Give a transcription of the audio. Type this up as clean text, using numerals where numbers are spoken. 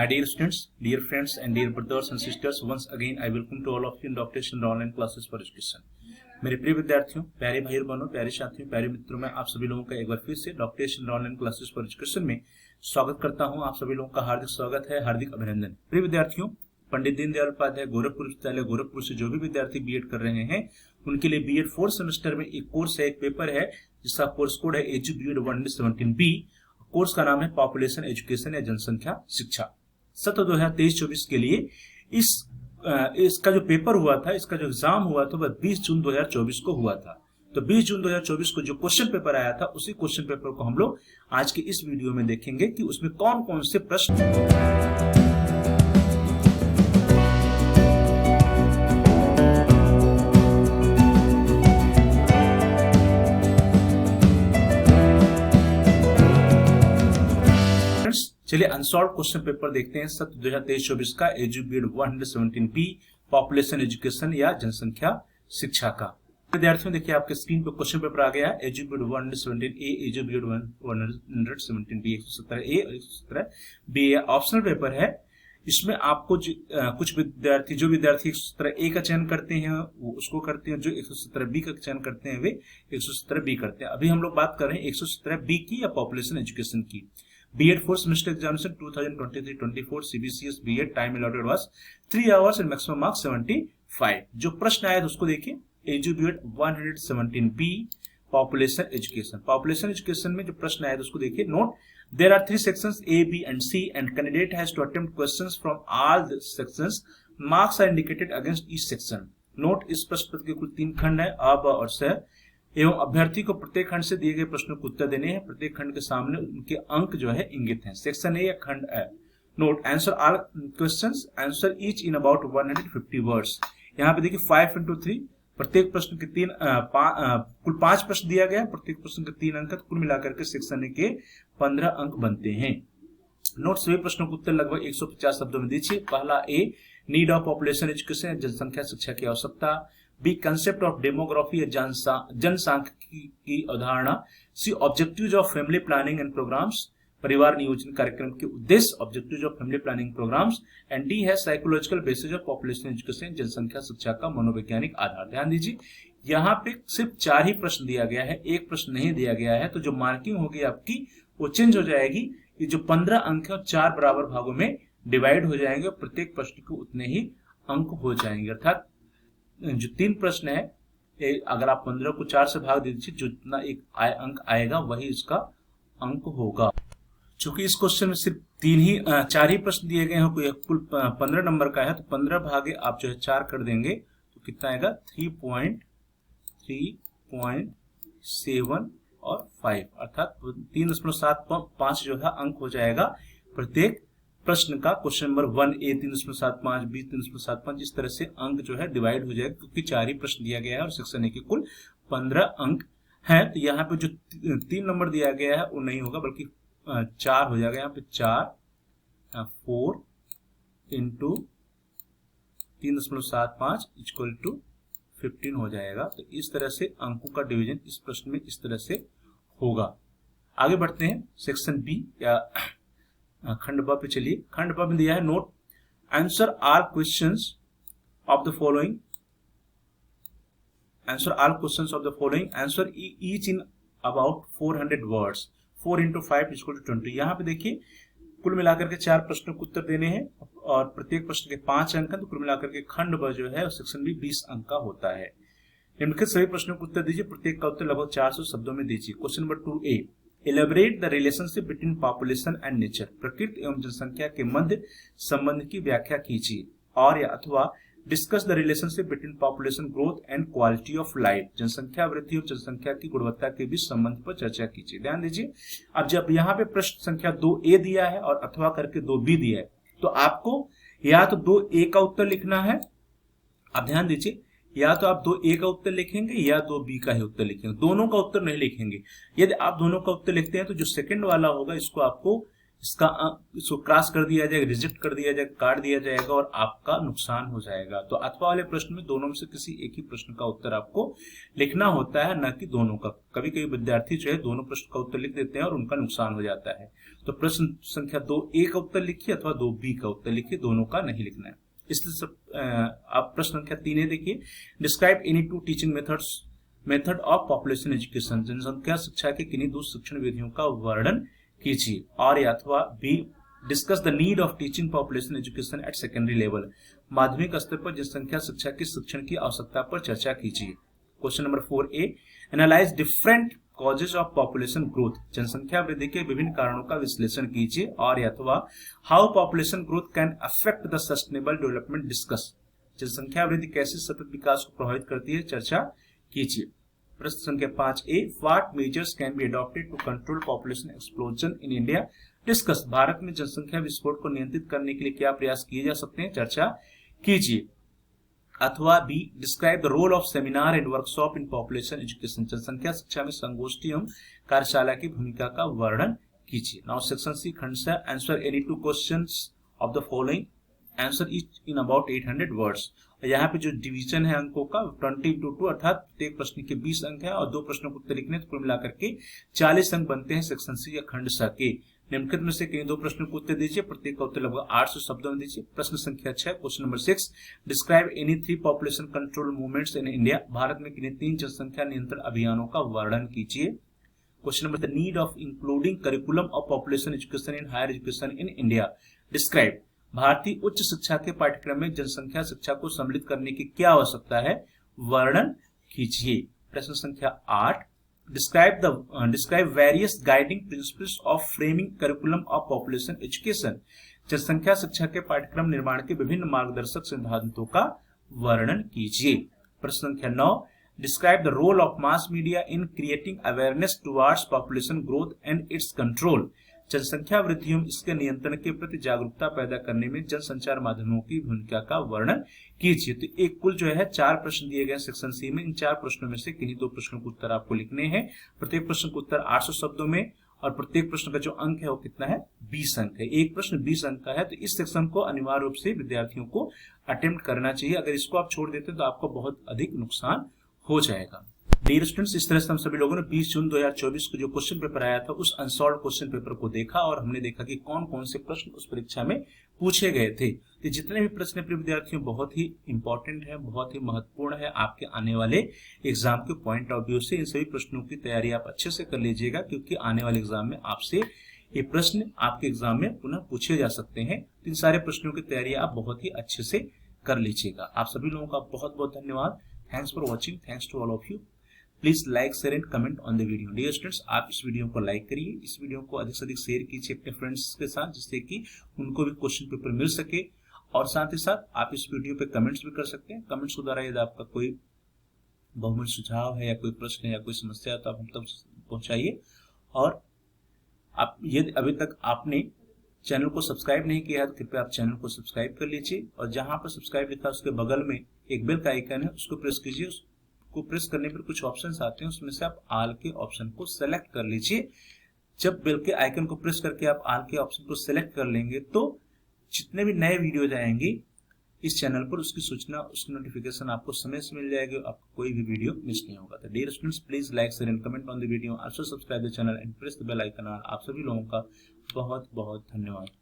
My dear students, dear friends and dear brothers and sisters, once again I welcome to all of you in Dr. Chandra online classes for education. मेरे प्रिय विद्यार्थियों, प्यारे भाई बहनों, प्यारे साथियों, प्यारे मित्रों, मैं आप सभी लोगों का एक बार फिर से doctor Chandra online classes for education में स्वागत करता हूं। आप सभी लोगों का हार्दिक स्वागत है, हार्दिक अभिनंदन। प्रिय विद्यार्थियों, पंडित दीनदयाल उपाध्याय गोरखपुर विश्वविद्यालय गोरखपुर से जो भी विद्यार्थी बीएड कर रहे हैं उनके लिए बीएड 4th सेमेस्टर में एक कोर्स है, एक पेपर है जिसका कोर्स कोड है एजू बीएड 117B। कोर्स का नाम है पॉपुलेशन एजुकेशन या जनसंख्या शिक्षा। सत्र 2023-24 के लिए इसका जो पेपर हुआ था, इसका जो एग्जाम हुआ था वह 20 जून 2024 को हुआ था। तो 20 जून 2024 को जो क्वेश्चन पेपर आया था उसी क्वेश्चन पेपर को हम लोग आज के इस वीडियो में देखेंगे कि उसमें कौन कौन से प्रश्न चलिए अनसॉल्व क्वेश्चन पेपर देखते हैं सत्र 2023-24 का edu BEd 117B population education या जनसंख्या शिक्षा का। विद्यार्थियों देखिए आपके स्क्रीन पर क्वेश्चन पेपर आ गया है edu BEd 117A, edu BEd 117B, 117A और 117B ऑप्शनल पेपर है। इसमें आपको कुछ विद्यार्थी जो विद्यार्थी 117A का चयन करते हैं वो उसको करते हैं, जो 117B का चयन करते हैं वे 117B करते हैं। अभी हम लोग बात कर रहे हैं 117B की या पॉपुलेशन एजुकेशन की। B.Ed 4th semester examination 2023-24 CBCS B.Ed time allotted was 3 hours and maximum marks 75। जो प्रश्न आया था उसको देखिए, edu B.Ed 117B population education. Population education में जो प्रश्न आया था उसको देखिए। Note, there are 3 sections A, B and C and candidate has to attempt questions from all the sections. Marks are indicated against each section. Note, इस प्रश्न पत्र के कुल 3 खंड है, अ, ब और स, एवं अभ्यर्थी को प्रत्येक खंड से दिए गए प्रश्नों को उत्तर देने हैं। प्रत्येक खंड के सामने उनके अंक जो है इंगित हैं। सेक्शन ए या खंड है। Note, answer all questions, answer each in about 150 words. यहाँ पे देखिए 5 into 3, प्रत्येक प्रश्न के कुल 5 प्रश्न दिया गया, प्रत्येक प्रश्न के 3 अंक, कुल मिलाकर के सेक्शन ए के 15 अंक बनते हैं। नोट, सभी प्रश्नों को उत्तर लगभग 150 शब्दों में दीजिए। पहला ए, नीड ऑफ पॉपुलेशन एजुकेशन, जनसंख्या शिक्षा की आवश्यकता। बी, कंसेप्ट ऑफ डेमोग्राफी या जनसांख्यिकी की अवधारणा। C, objectives of family planning and programmes, परिवार नियोजन कार्यक्रम के उद्देश्य, objectives of family planning programmes. And D है psychological basis of population education, जनसंख्या शिक्षा का मनोवैज्ञानिक आधार। ध्यान दीजिए यहाँ पे सिर्फ 4 ही प्रश्न दिया गया है, एक प्रश्न नहीं दिया गया है, तो जो मार्किंग होगी आपकी वो चेंज हो जाएगी। ये जो 15 अंक है 4 बराबर भागों में डिवाइड हो जाएंगे और प्रत्येक प्रश्न को उतने ही अंक हो जाएंगे। अर्थात जो 3 प्रश्न है, अगर आप 15 को 4 से भाग दीजिए, जो जितना एक अंक आएगा वही इसका अंक होगा। चूंकि इस क्वेश्चन में सिर्फ 4 ही प्रश्न दिए गए हैं, कोई कुल 15 नंबर का है, तो 15 भागे आप जो है 4 कर देंगे तो कितना आएगा 3.7 और 5, अर्थात 3.75 जो है अंक हो जाएगा प्रत्येक प्रश्न का। क्वेश्चन नंबर 1A 3.75, B 3.75, इस तरह से अंक जो है डिवाइड हो जाएगा, क्योंकि 4 ही प्रश्न दिया गया है और सेक्शन ए के कुल 15 अंक हैं। तो यहाँ पे जो 3 नंबर दिया गया है वो नहीं होगा, बल्कि 4 हो जाएगा। यहाँ पे 4 into 3.75 इक्वल टू 15 हो जाएगा। तो इस तरह से अंकों का डिवीजन इस प्रश्न में इस तरह से होगा। आगे बढ़ते हैं सेक्शन बी या खंड ब पे चलिए। खंड ब में दिया है, note, answer all questions of the following, answer all questions of the following, answer each in about 400 words, 4 into 5 equal to 20। यहाँ पे देखिए कुल मिलाकर के 4 प्रश्नों को उत्तर देने हैं और प्रत्येक प्रश्न के 5 अंक हैं, तो कुल मिलाकर के खंड ब जो है सेक्शन बी 20 अंक का होता है। निम्नलिखित सभी प्रश्नों को उत्तर दीजिए, प्रत्येक का उत्तर लगभग 400 शब्दों में दीजिए। Question number 2A, elaborate the relationship between population and nature, प्रकृति एवं जनसंख्या के मध्य संबंध की व्याख्या कीजिए। और या अथवा discuss the relationship between population growth and quality of life, जनसंख्या वृद्धि और जनसंख्या की गुणवत्ता के बीच संबंध पर चर्चा कीजिए। ध्यान दीजिए, अब जब यहाँ पे प्रश्न संख्या 2A दिया है और अथवा करके 2B दिया है, तो आपको या तो 2A का उत्तर लिखना है। अब ध्यान दीजिए, या तो आप 2A का उत्तर लिखेंगे या 2B का ही उत्तर लिखेंगे, दोनों का उत्तर नहीं लिखेंगे। यदि आप दोनों का उत्तर लिखते हैं तो जो सेकंड वाला होगा इसको आपको इसको क्रॉस कर दिया जाएगा, रिजेक्ट कर दिया जाएगा, काट दिया जाएगा और आपका नुकसान हो जाएगा। तो अथवा वाले प्रश्न में दोनों में से किसी एक ही प्रश्न का उत्तर आपको लिखना होता है, न कि दोनों का। कभी कभी विद्यार्थी जो है दोनों प्रश्न का उत्तर लिख देते हैं और उनका नुकसान हो जाता है। तो प्रश्न संख्या 2A का उत्तर लिखिए अथवा 2B का उत्तर लिखिए, दोनों का नहीं लिखना है। इसलिए आप प्रश्न संख्या 3A देखिए, describe any two teaching method of population education, जनसंख्या शिक्षा के किन्हीं दो शिक्षण विधियों का वर्णन कीजिए। और अथवा B, discuss the need of teaching population education at secondary level, माध्यमिक स्तर पर जनसंख्या शिक्षा के शिक्षण की आवश्यकता पर चर्चा कीजिए। Question number 4A, analyse different causes of population growth, जनसंख्या वृद्धि के विभिन्न कारणों का विश्लेषण कीजिए। और अथवा how population growth can affect the sustainable development, discuss, जनसंख्या वृद्धि कैसे सतत विकास को प्रभावित करती है, चर्चा कीजिए। प्रश्न संख्या 5A, what measures can be adopted to control population explosion in India, discuss, भारत में जनसंख्या विस्फोट को नियंत्रित करने के लिए क्या प्रयास किए जा सकते हैं, चर्चा कीजिए। अथवा B, describe the role of seminar and workshop in population education, जनसंख्या शिक्षा में संगोष्ठी एवं कार्यशाला की भूमिका का वर्णन कीजिए। नाउ सेक्शन सी, खंड से, answer any two questions of the following, answer etch in about 800 words. यहाँ पे जो डिवीजन है अंकों का 20x2 अर्थात प्रत्येक प्रश्न के 20 अंक है और 2 प्रश्नों को उत्तर लिखने, तो कुल मिलाकर के 40 अंक बनते हैं सेक्शन सी या खंड स के। निम्नलिखित में से कहीं 2 प्रश्नों को उत्तर दीजिए, प्रत्येक का उत्तर लगभग 800 शब्दों में दीजिए। प्रश्न संख्या 6, question number 6, describe any 3 population control movements in India, भारत में किन्हीं 3 जनसंख्या नियंत्रण अभियानों का वर्णन कीजिए। Question number, the need of including curriculum of population education in higher education in India, describe, भारतीय उच्च शिक्षा के पाठ्यक्रम में जनसंख्या शिक्षा को सम्मिलित करने की क्या आवश्यकता है, वर्णन कीजिए। प्रश्न संख्या 8, describe various guiding principles of framing curriculum of population education, जनसंख्या शिक्षा के पाठ्यक्रम निर्माण के विभिन्न मार्गदर्शक सिद्धांतों का वर्णन कीजिए। प्रश्न संख्या 9, describe the role of mass media in creating awareness towards population growth and its control, जनसंख्या वृद्धि एवं इसके नियंत्रण के प्रति जागरूकता पैदा करने में जनसंचार माध्यमों की भूमिका का वर्णन कीजिए। तो एक कुल जो है 4 प्रश्न दिए गए सेक्शन सी में। इन 4 प्रश्नों में से किन्हीं 2 प्रश्नों के उत्तर आपको लिखने हैं। प्रत्येक प्रश्न का उत्तर 800 शब्दों में और प्रत्येक प्रश्न का जो अंक है वो कितना है, 20 अंक है। एक प्रश्न 20 अंक का है, तो इस सेक्शन को अनिवार्य रूप से विद्यार्थियों को अटेम्प्ट करना चाहिए। अगर इसको आप छोड़ देते हैं तो आपको बहुत अधिक नुकसान हो जाएगा। डियर स्टूडेंट्स, इस तरह से हम सभी लोगों ने 20 जून 2024 को जो क्वेश्चन पेपर आया था उस अनसॉल्व क्वेश्चन पेपर को देखा और हमने देखा कि कौन कौन से प्रश्न उस परीक्षा में पूछे गए थे। तो जितने भी प्रश्न प्रिय विद्यार्थियों बहुत ही इंपॉर्टेंट है, बहुत ही महत्वपूर्ण है आपके आने वाले एग्जाम के पॉइंट ऑफ व्यू से। इन सभी प्रश्नों की तैयारी आप अच्छे से कर लीजिएगा, क्योंकि आने वाले एग्जाम में आपसे ये प्रश्न आपके एग्जाम में पुनः पूछे जा सकते हैं। इन सारे प्रश्नों की तैयारी आप बहुत ही अच्छे से कर लीजिएगा। आप सभी लोगों का बहुत बहुत धन्यवाद। Thanks for watching, thanks to all of you. Please like, share and comment on the video. Dear students, आप इस वीडियो को लाइक करिए, इस वीडियो को अधिक से अधिक शेयर कीजिए अपने फ्रेंड्स के साथ, जिससे कि उनको भी क्वेश्चन पेपर मिल सके। और साथ ही साथ आप इस वीडियो पे कमेंट्स भी कर सकते हैं। कमेंट्स के द्वारा यदि आपका कोई बहुमूल्य सुझाव है या कोई प्रश्न है या कोई समस्या है तो आप हम तक पहुंचाइए। और आप यदि अभी तक आपने चैनल को सब्सक्राइब नहीं किया है तो कृपया आप चैनल को सब्सक्राइब कर लीजिए। और जहां पर सब्सक्राइब लिखा है उसके बगल में एक बेल का आइकन है, उसको प्रेस कीजिए। उसको प्रेस करने पर कुछ ऑप्शंस आते हैं, उसमें से आप ऑल के ऑप्शन को सेलेक्ट कर लीजिए। जब बेल के आइकन को प्रेस करके आप ऑल के ऑप्शन को सेलेक्ट कर लेंगे तो जितने भी नए वीडियो आएंगे इस चैनल पर उसकी सूचना, उसकी नोटिफिकेशन आपको समय से मिल जाएगी। आपको कोई भी वीडियो मिस नहीं होगा। तो dear students, please like, share and comment on the video, also subscribe the channel and press the bell icon. आप सभी लोगों का बहुत बहुत धन्यवाद।